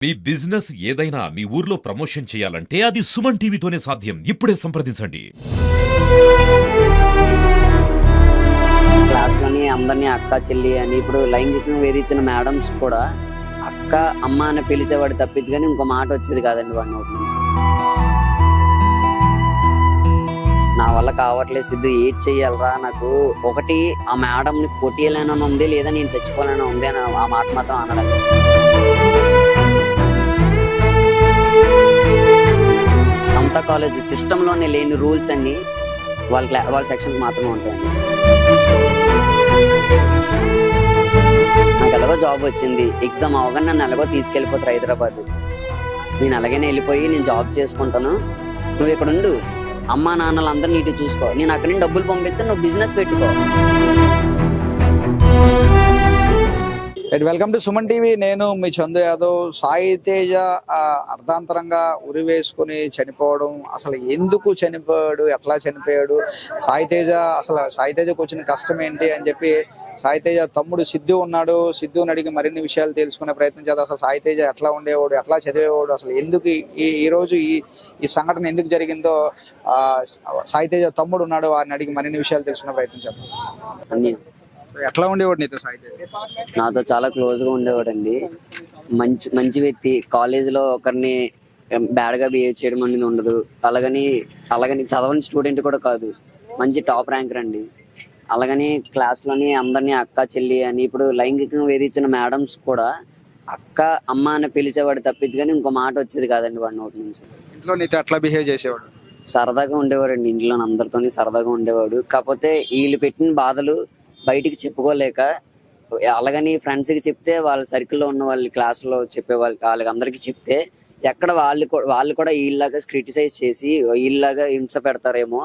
మీ business ఏదైనా మీ ఊర్లో promotion చేయాలంటే అది సుమన్ టీవీతోనే సాధ్యం. ఇప్పుడే సంప్రదించండి. క్లాస్‌లోని అందరిని అక్క, చెల్లి అని ఇప్పుడు లైంగికంగా వేధించిన మేడమ్స్ కూడా అక్క, అమ్మ అని పిలిచేవాడు తప్పించి గాని ఇంకో మాట వచ్చేది కాదండి వాడి నోటి నుంచి. నా వల్ల కావట్లేదు సిద్ధు, ఏటి చెయ్యాలిరా నాకు, ఒకటి ఆ మేడంని కొట్టేయాలని ఉంది, లేదా నేను చచ్చిపోవాలని ఉంది అని ఆ మాట మాత్రం అనడండి. సమతా కాలేజ్ సిస్టంలోనే లేని రూల్స్ అన్ని వాళ్ళ సెక్షన్కి మాత్రమే ఉంటాయండి. నాకు ఎలాగో జాబ్ వచ్చింది, ఎగ్జామ్ అవగానే నన్ను ఎలాగో తీసుకెళ్ళిపోతారు హైదరాబాద్. నేను అలాగనే వెళ్ళిపోయి నేను జాబ్ చేసుకుంటాను, నువ్వు ఇక్కడ ఉండు, అమ్మా నాన్నలు అందరూ నీటి చూసుకో, నేను అక్కడి నుంచి డబ్బులు పంపిస్తే నువ్వు బిజినెస్ పెట్టుకో. Welcome to Suman TV. నేను మీ చందు యాదవ్. సాయి తేజ అర్ధాంతరంగా ఉరి వేసుకుని చనిపోవడం, అసలు ఎందుకు చనిపోయాడు, ఎట్లా చనిపోయాడు, సాయి తేజకు వచ్చిన కష్టం ఏంటి అని చెప్పి సాయి తేజ తమ్ముడు సిద్ధు ఉన్నాడు. సిద్ధుని అడిగి మరిన్ని విషయాలు తెలుసుకునే ప్రయత్నం చేద్దాం. అసలు సాయి తేజ ఎట్లా ఉండేవాడు, ఎట్లా చదివేవాడు, అసలు ఎందుకు ఈ రోజు ఈ సంఘటన ఎందుకు జరిగిందో సాయి తేజ తమ్ముడు ఉన్నాడు, వారిని అడిగి మరిన్ని విషయాలు తెలుసుకునే ప్రయత్నం చేద్దాం. ఎట్లా ఉండేవాడు నీతో సాయి తేజ? నాతో చాలా క్లోజ్ గా ఉండేవాడు అండి. మంచి వ్యక్తి. కాలేజ్ లో ఒకరిని బ్యాడ్ గా బిహేవ్ చేయడం అనేది ఉండదు. అలాగని చదవని స్టూడెంట్ కూడా కాదు, మంచి టాప్ ర్యాంకర్ అండి. అలాగని క్లాస్ లోని అందరినీ అక్క, చెల్లి అని ఇప్పుడు లైంగికంగా వేధించిన మేడమ్స్ కూడా అక్క, అమ్మ అని పిలిచేవాడు తప్పించి కానీ ఇంకో మాట వచ్చేది కాదండి వాడి నోటి నుంచి. ఇంట్లో నీతో ఎట్లా బిహేవ్ చేసేవాడు? సరదాగా ఉండేవాడు అండి, ఇంట్లో అందరితోని సరదాగా ఉండేవాడు. కాకపోతే వీళ్ళు పెట్టిన బాధలు బయటికి చెప్పుకోలేక, అలాగని ఫ్రెండ్స్ కి చెప్తే వాళ్ళ సర్కిల్లో ఉన్న వాళ్ళ క్లాస్ లో చెప్పే వాళ్ళకి అందరికి చెప్తే ఎక్కడ వాళ్ళు కూడా వీళ్ళలాగా క్రిటిసైజ్ చేసి వీళ్ళలాగా హింస పెడతారేమో,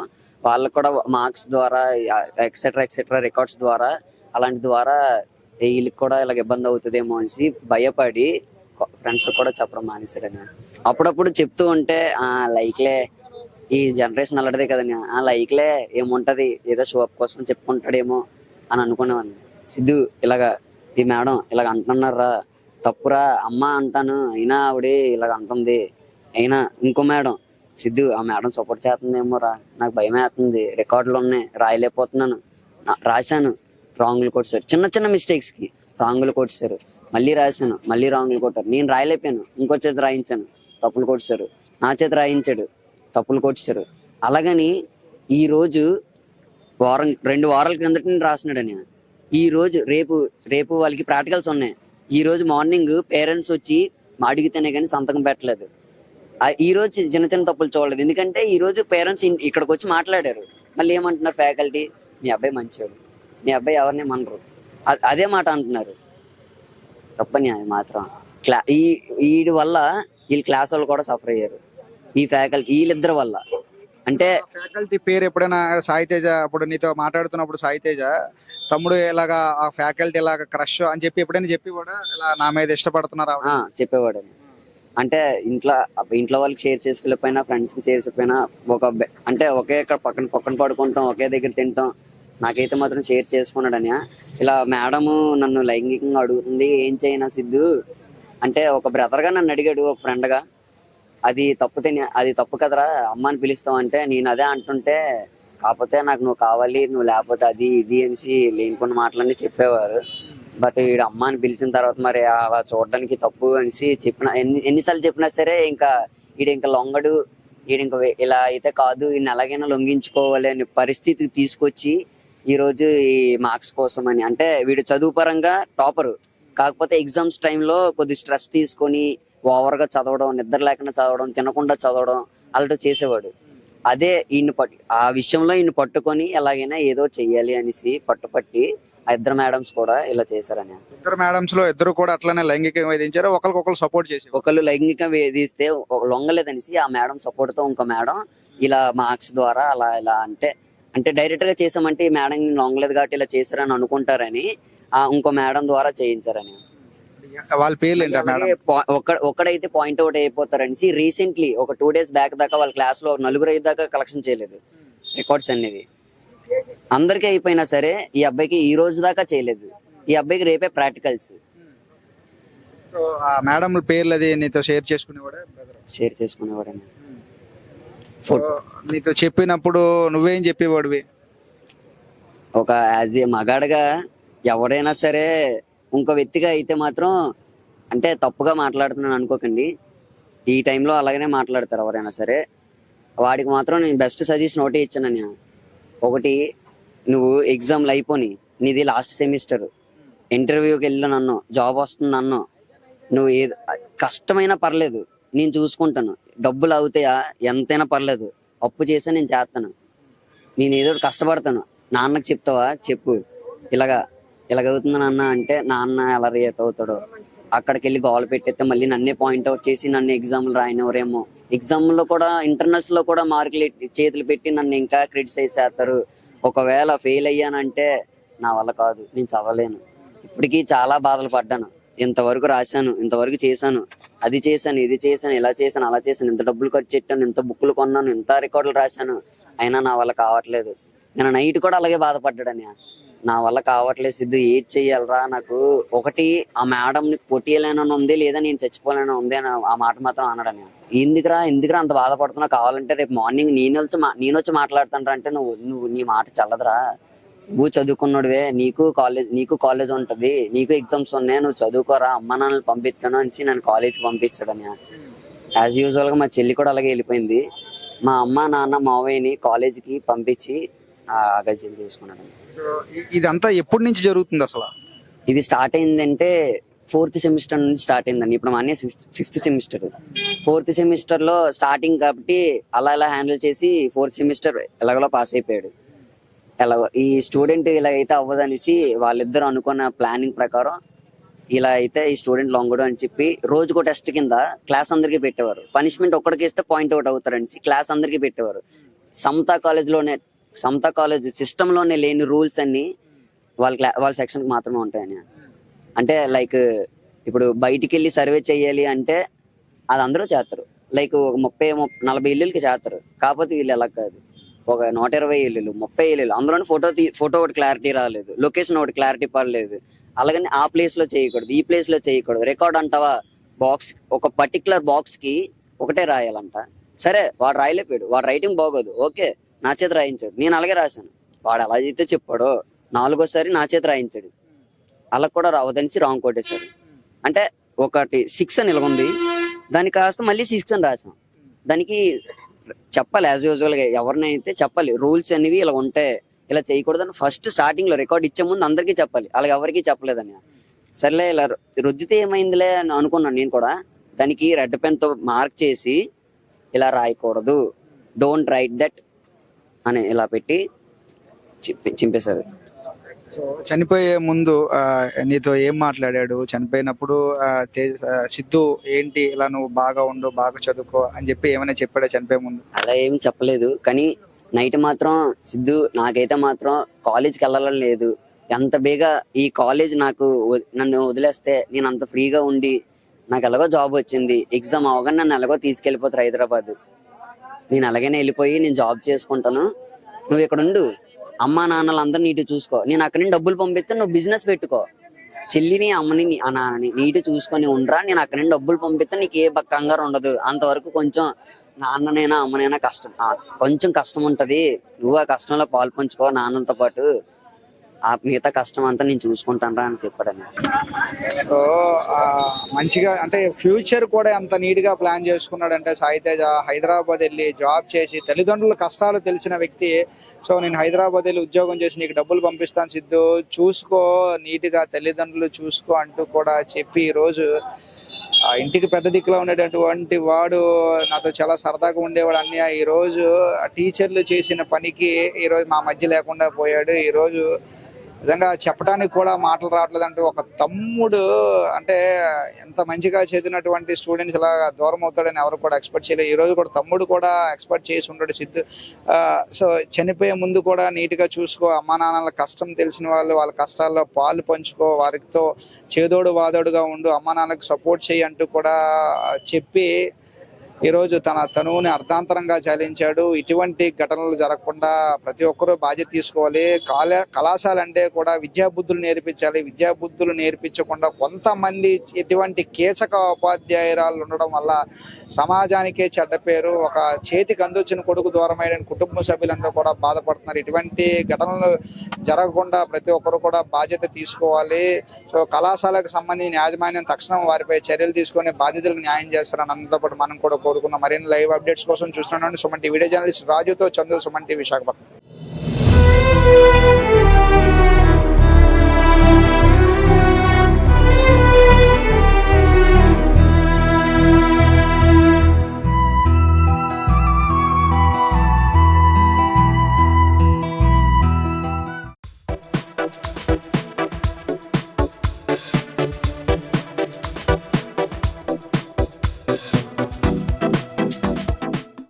వాళ్ళకు కూడా మార్క్స్ ద్వారా ఎక్సెట్రా రికార్డ్స్ ద్వారా అలాంటి ద్వారా వీళ్ళకి కూడా ఇలాగ ఇబ్బంది అవుతుందేమో అనేసి భయపడి ఫ్రెండ్స్ కూడా చెప్పడం మానేశాడని. అప్పుడప్పుడు చెప్తూ ఉంటే లైక్లే, ఈ జనరేషన్ అలాంటిదే కదండి, లైక్లే ఏముంటది, ఏదో షో అప్ కోసం చెప్పుకుంటాడేమో అని అనుకునేవాడిని. సిద్ధు ఇలాగా ఈ మేడం ఇలాగ అంటున్నారా, తప్పురా, అమ్మ అంటాను అయినా ఆవిడ ఇలాగ అంటుంది, అయినా ఇంకో మేడం సిద్ధు ఆ మేడం సపోర్ట్ చేస్తుందేమోరా, నాకు భయం వేస్తుంది, రికార్డులు ఉన్నాయి రాయలేకపోతున్నాను, రాశాను రాంగులు కొట్టారు, చిన్న మిస్టేక్స్ కి రాంగులు కొట్టారు, మళ్ళీ రాశాను మళ్ళీ రాంగులు కొట్టారు, నేను రాయలేకపోయాను ఇంకో చేతి రాయించాను తప్పులు కొట్టారు, నా చేతి రాయించాడు తప్పులు కొట్టారు. అలాగని ఈ రోజు 2 వారాల కిందట నేను రాసినాడని, ఈ రోజు రేపు వాళ్ళకి ప్రాక్టికల్స్ ఉన్నాయి, ఈ రోజు మార్నింగ్ పేరెంట్స్ వచ్చి అడిగితేనే కానీ సంతకం పెట్టలేదు. ఈ రోజు చిన్న తప్పులు చూడలేదు, ఎందుకంటే ఈ రోజు పేరెంట్స్ ఇక్కడికి వచ్చి మాట్లాడారు. మళ్ళీ ఏమంటున్నారు ఫ్యాకల్టీ, మీ అబ్బాయి మంచివాడు, మీ అబ్బాయి ఎవరిని మనరు, అదే మాట అంటున్నారు. తప్పని అది మాత్రం వీడి వల్ల వీళ్ళ క్లాస్ వాళ్ళు కూడా సఫర్ అయ్యారు, ఈ ఫ్యాకల్టీ వీళ్ళిద్దరి వల్ల. అంటే ఫ్యాకల్టీ పేరు ఎప్పుడైనా సాయి తేజ అప్పుడు నీతో మాట్లాడుతున్నప్పుడు సాయి తేజ తమ్ముడు ఇలాగా ఆ ఫ్యాకల్టీ ఇలాగా క్రష్ అని చెప్పి ఎప్పుడైనా చెప్పేవాడా, ఇలా నా మీద ఇష్టపడుతున్నారు చెప్పేవాడు. అంటే ఇంట్లో వాళ్ళకి షేర్ చేసుకోలేకపోయినా, ఫ్రెండ్స్ కి షేర్ చేయకపోయినా, అంటే ఒకే పక్కన పడుకుంటాం, ఒకే దగ్గర తింటాం, నాకైతే మాత్రం షేర్ చేసుకున్నాడని. ఇలా మేడము నన్ను లైంగికంగా అడుగుతుంది, ఏం చేయనా సిద్ధు అంటే ఒక బ్రదర్ గా నన్ను అడిగాడు, ఒక ఫ్రెండ్ గా. అది తప్పు కదరా, అమ్మని పిలుస్తావు అంటే నేను అదే అంటుంటే, కాకపోతే నాకు నువ్వు కావాలి, నువ్వు లేకపోతే అది ఇది అనేసి లేనికొన్న మాటలన్నీ చెప్పేవారు. బట్ వీడు అమ్మ అని పిలిచిన తర్వాత మరి అలా చూడడానికి తప్పు అనేసి ఎన్నిసార్లు చెప్పినా సరే వీడు లొంగడు, ఇలా అయితే కాదు, ఈయన ఎలాగైనా లొంగించుకోవాలి అనే పరిస్థితికి తీసుకొచ్చి ఈ రోజు ఈ మార్క్స్ కోసం అని, అంటే వీడు చదువు పరంగా టాపరు, కాకపోతే ఎగ్జామ్స్ టైంలో కొద్ది స్ట్రెస్ తీసుకొని ఓవర్ గా చదవడం, నిద్ర లేకుండా చదవడం, తినకుండా చదవడం అలాంటి చేసేవాడు. అదే ఆ విషయంలో ఈయన పట్టుకొని ఎలాగైనా ఏదో చెయ్యాలి అనేసి పట్టుపట్టి ఆ ఇద్దరు మేడమ్స్ కూడా ఇలా చేశారని. ఇద్దరు మేడమ్స్ లో ఇద్దరు కూడా అట్లనే లైంగికంగా వేధించారు, ఒకరికొకరు సపోర్ట్ చేసి, ఒకళ్ళు లైంగికంగా వేధిస్తే లొంగలేదనేసి ఆ మేడం సపోర్ట్ తో ఇంకో మేడం ఇలా మార్క్స్ ద్వారా ఇలా అంటే డైరెక్ట్ గా చేసామంటే ఈ మేడం లొంగలేదు కాబట్టి ఇలా చేశారని అనుకుంటారని ఇంకో మేడం ద్వారా చేయించారని. వాళ్ళ పేర్లు ఏంటి మేడం? ఒక్కడైతే పాయింట్ అవుట్ అయిపోతారనేసి రీసెంట్లీ ఒక 2 days బ్యాక్ దాకా వాళ్ళ క్లాస్ లో 4 దాకా కలెక్షన్ చేయలేదు రికార్డ్స్ అనేవి. అందరికీ అయిపోయినా సరే ఈ అబ్బాయికి ఈ రోజు దాకా చేయలేదు. ఈ అబ్బాయికి రేపే ప్రాక్టికల్స్. సో ఆ మేడం పేర్లు అది నీతో షేర్ చేసుకునేవాడే బ్రదర్? షేర్ చేసుకునేవాడని. సో నీతో చెప్పినప్పుడు నువ్వేం చెప్పేవాడివి? ఒక యాజ్ ఏ మగాడిగా ఎవరైనా సరే ఇంకో వ్యక్తిగా అయితే మాత్రం అంటే తప్పుగా మాట్లాడుతున్నాను అనుకోకండి, ఈ టైంలో అలాగనే మాట్లాడతారు ఎవరైనా సరే. వాడికి మాత్రం నేను బెస్ట్ సజెషన్ ఒకటి ఇచ్చానని, ఒకటి నువ్వు ఎగ్జామ్లు అయిపోయి నీది లాస్ట్ సెమిస్టర్, ఇంటర్వ్యూకి వెళ్ళాను అన్నో, జాబ్ వస్తుంది అన్నో, నువ్వు ఏది కష్టమైనా పర్లేదు నేను చూసుకుంటాను, డబ్బులు అవుతాయా ఎంతైనా పర్లేదు, అప్పు చేసా నేను చేస్తాను, నేను ఏదో ఒకటి కష్టపడతాను, నాన్నకి చెప్తావా చెప్పు ఇలాగవుతుంది నాన్న అంటే నాన్న ఎలా రియాక్ట్ అవుతాడో, అక్కడికి వెళ్ళి గోల పెట్టేస్తే మళ్ళీ నన్నే పాయింట్అవుట్ చేసి నన్ను ఎగ్జామ్లు రాయనివరేమో, ఎగ్జామ్లో కూడా ఇంటర్నల్స్ లో కూడా మార్కులు చేతులు పెట్టి నన్ను ఇంకా క్రిటిసైజ్ చేస్తారు. ఒకవేళ ఫెయిల్ అయ్యానంటే నా వల్ల కాదు, నేను చదవలేను. ఇప్పటికీ చాలా బాధలు పడ్డాను, ఇంతవరకు రాశాను, ఇంతవరకు చేశాను, అది చేశాను, ఇది చేశాను, ఇలా చేశాను, అలా చేశాను, ఇంత డబ్బులు ఖర్చు పెట్టాను, ఇంత బుక్కులు కొన్నాను, ఇంత రికార్డులు రాశాను, అయినా నా వల్ల కావట్లేదు. నేను నైట్ కూడా అలాగే బాధపడ్డాడని, నా వల్ల కావట్లేదు సిద్ధు, ఏడ్ చెయ్యాలరా, నాకు ఒకటి ఆ మేడంని కొట్టియలేనని ఉంది, లేదా నేను చచ్చిపోలేని ఉంది అని ఆ మాట మాత్రం అన్నాడని. ఎందుకురా అంత బాధపడుతున్నావు, కావాలంటే రేపు మార్నింగ్ నేను వచ్చి మాట్లాడుతాను అంటే నువ్వు నీ మాట చల్లదురా, నువ్వు చదువుకున్నాడువే, నీకు కాలేజ్ ఉంటది, నీకు ఎగ్జామ్స్ ఉన్నాయి, నువ్వు చదువుకోరా, అమ్మ నాన్నలు పంపిస్తాను అనేసి నన్ను కాలేజ్కి పంపిస్తాడని. యాజ్ యూజువల్ గా మా చెల్లి కూడా అలాగే వెళ్ళిపోయింది. మా అమ్మ నాన్న మావయ్యని కాలేజీకి పంపించి అగత్యం చేసుకున్నాడు. ఇదంతా ఎప్పటి నుంచి జరుగుతుంది అసలు? ఇది స్టార్ట్ అయిందంటే 4th సెమిస్టర్ నుంచి స్టార్ట్ అయిందండి. ఇప్పుడు మా అన్నయ్య 5th సెమిస్టర్, 4th సెమిస్టర్ లో స్టార్టింగ్ కాబట్టి అలా హ్యాండిల్ చేసి 4th సెమిస్టర్ ఎలాగో పాస్ అయిపోయాడు. ఈ స్టూడెంట్ ఇలా అయితే అవ్వదనేసి వాళ్ళిద్దరు అనుకున్న ప్లానింగ్ ప్రకారం ఇలా అయితే ఈ స్టూడెంట్ లొంగడు అని చెప్పి రోజుకో టెస్ట్ కింద క్లాస్ అందరికి పెట్టేవారు. పనిష్మెంట్ ఒక్కడికి ఇస్తే పాయింట్అవుట్ అవుతారనేసి క్లాస్ అందరికి పెట్టేవారు. సమతా కాలేజ్ సిస్టమ్ లోనే లేని రూల్స్ అన్ని వాళ్ళ సెక్షన్ కి మాత్రమే ఉంటాయని. అంటే లైక్ ఇప్పుడు బయటికి వెళ్ళి సర్వే చేయాలి అంటే అది అందరూ చేస్తారు, లైక్ ఒక 30-40 ఇల్లులకి చేస్తారు. కాకపోతే వీళ్ళు ఎలా కాదు, ఒక 120 ఇల్లులు 30 ఇల్లులు, అందులోనే ఫోటో ఒకటి క్లారిటీ రాలేదు, లొకేషన్ ఒకటి క్లారిటీ పడలేదు, అలాగని ఆ ప్లేస్ లో చేయకూడదు, ఈ ప్లేస్ లో చేయకూడదు, రికార్డ్ అంటావా బాక్స్ ఒక పర్టికులర్ బాక్స్ కి ఒకటే రాయాలంట. సరే వాడు రాయలేపాడు, వాడు రైటింగ్ బాగోదు, ఓకే నా చేత రాయించాడు, నేను అలాగే రాశాను, వాడు ఎలా అయితే చెప్పాడో 4వ సారి నా చేత రాయించాడు, అలా కూడా రావదనేసి రాంగ్ కొట్టేశాడు. అంటే ఒకటి 6 అని ఇలాగుంది, దానికి కాస్త మళ్ళీ 6 అని రాసాం. దానికి చెప్పాలి యాజ్ యూజువల్ గా, ఎవరినైతే చెప్పాలి రూల్స్ అనేవి ఇలా ఉంటాయి, ఇలా చేయకూడదని ఫస్ట్ స్టార్టింగ్ లో రికార్డ్ ఇచ్చే ముందు అందరికీ చెప్పాలి, అలాగే ఎవరికి చెప్పలేదని. సర్లే ఇలా రుద్దితే ఏమైందిలే అని అనుకున్నాను నేను కూడా. దానికి రెడ్ పెన్ తో మార్క్ చేసి ఇలా రాయకూడదు, డోంట్ రైట్ దట్ అని ఇలా పెట్టి చింపేశారు. సో చనిపోయే ముందు నీతో ఏం మాట్లాడాడు? చనిపోయినప్పుడు సిద్ధు ఏంటి ఇలా నువ్వు బాగా ఉండు, బాగా చదువుకో అని చెప్పి ఏమైనా చెప్పాడా చనిపోయే ముందు? అలా ఏం చెప్పలేదు, కానీ నైట్ మాత్రం సిద్ధు నాకైతే మాత్రం కాలేజ్కి వెళ్ళాలని లేదు, ఎంత బేగా ఈ కాలేజ్ నన్ను వదిలేస్తే నేను అంత ఫ్రీగా ఉండి, నాకు ఎలాగో జాబ్ వచ్చింది, ఎగ్జామ్ అవగానే నన్ను ఎలాగో తీసుకెళ్ళిపోతారు హైదరాబాద్, నేను అలాగనే వెళ్ళిపోయి నేను జాబ్ చేసుకుంటాను, నువ్వు ఇక్కడ ఉండు, అమ్మా నాన్నలు అందరూ నీటి చూసుకో, నేను అక్కడి నుంచి డబ్బులు పంపిస్తే నువ్వు బిజినెస్ పెట్టుకో, చెల్లిని అమ్మని ఆ నాన్నని నీటి చూసుకొని ఉండరా, నేను అక్కడి నుంచి డబ్బులు పంపిస్తే నీకు ఏ కంగారు ఉండదు, అంతవరకు కొంచెం నాన్ననైనా అమ్మనైనా కొంచెం కష్టం ఉంటది, నువ్వు ఆ కష్టంలో పాలు పంచుకో నాన్నలతో పాటు, ఆ మిగతా కష్టం అంతా నేను చూసుకుంటాను రా అని చెప్పాడని. సో మంచిగా అంటే ఫ్యూచర్ కూడా ఎంత నీట్ గా ప్లాన్ చేసుకున్నాడంటే సాయితేజ, హైదరాబాద్ వెళ్ళి జాబ్ చేసి తల్లిదండ్రుల కష్టాలు తెలిసిన వ్యక్తి. సో నేను హైదరాబాద్ వెళ్ళి ఉద్యోగం చేసి నీకు డబ్బులు పంపిస్తాను సిద్ధు, చూసుకో నీట్ గా తల్లిదండ్రులు చూసుకో అంటూ కూడా చెప్పి ఈ రోజు ఆ ఇంటికి పెద్ద దిక్కులో ఉండేటటువంటి వాడు నాతో చాలా సరదాగా ఉండేవాడు అన్నయ్య. ఈ రోజు టీచర్లు చేసిన పనికి ఈ రోజు మా మధ్య లేకుండా పోయాడు. ఈ రోజు నిజంగా చెప్పడానికి కూడా మాటలు రావట్లేదు. అంటే ఒక తమ్ముడు అంటే ఎంత మంచిగా చదివినటువంటి స్టూడెంట్స్ ఇలా దూరం అవుతాడని ఎవరు కూడా ఎక్స్పెక్ట్ చేయలేదు. ఈ రోజు కూడా తమ్ముడు కూడా ఎక్స్పెక్ట్ చేసి ఉంటాడు సిద్ధు. సో చనిపోయే ముందు కూడా నీట్గా చూసుకో, అమ్మా నాన్నల కష్టం తెలిసిన వాళ్ళు వాళ్ళ కష్టాల్లో పాలు పంచుకో, వారితో చేదోడు వాదోడుగా ఉండు, అమ్మా నాన్నలకు సపోర్ట్ చేయి అంటూ కూడా చెప్పి ఈరోజు తన తనువుని అర్ధాంతరంగా చాలించాడు. ఇటువంటి ఘటనలు జరగకుండా ప్రతి ఒక్కరూ బాధ్యత తీసుకోవాలి. కళాశాల అంటే కూడా విద్యాబుద్ధులు నేర్పించాలి. విద్యాబుద్ధులు నేర్పించకుండా కొంతమంది ఇటువంటి కీచక ఉపాధ్యాయురాలు ఉండడం వల్ల సమాజానికే చెడ్డ పేరు. ఒక చేతికి అందొచ్చిన కొడుకు దూరమైన కుటుంబ సభ్యులంతా కూడా బాధపడుతున్నారు. ఇటువంటి ఘటనలు జరగకుండా ప్రతి ఒక్కరు కూడా బాధ్యత తీసుకోవాలి. సో కళాశాలకు సంబంధించిన యాజమాన్యం తక్షణం వారిపై చర్యలు తీసుకొని బాధితులకు న్యాయం చేస్తారని అందరితో పాటు మనం కూడా కోరుకుందాం. మరిన్ని లైవ్ అప్డేట్స్ కోసం చూస్తున్నాను సుమన్ టీవీ వీడియో జర్నలిస్ట్ రాజుతో చందు, సుమన్ టీవీ విశాఖపట్నం.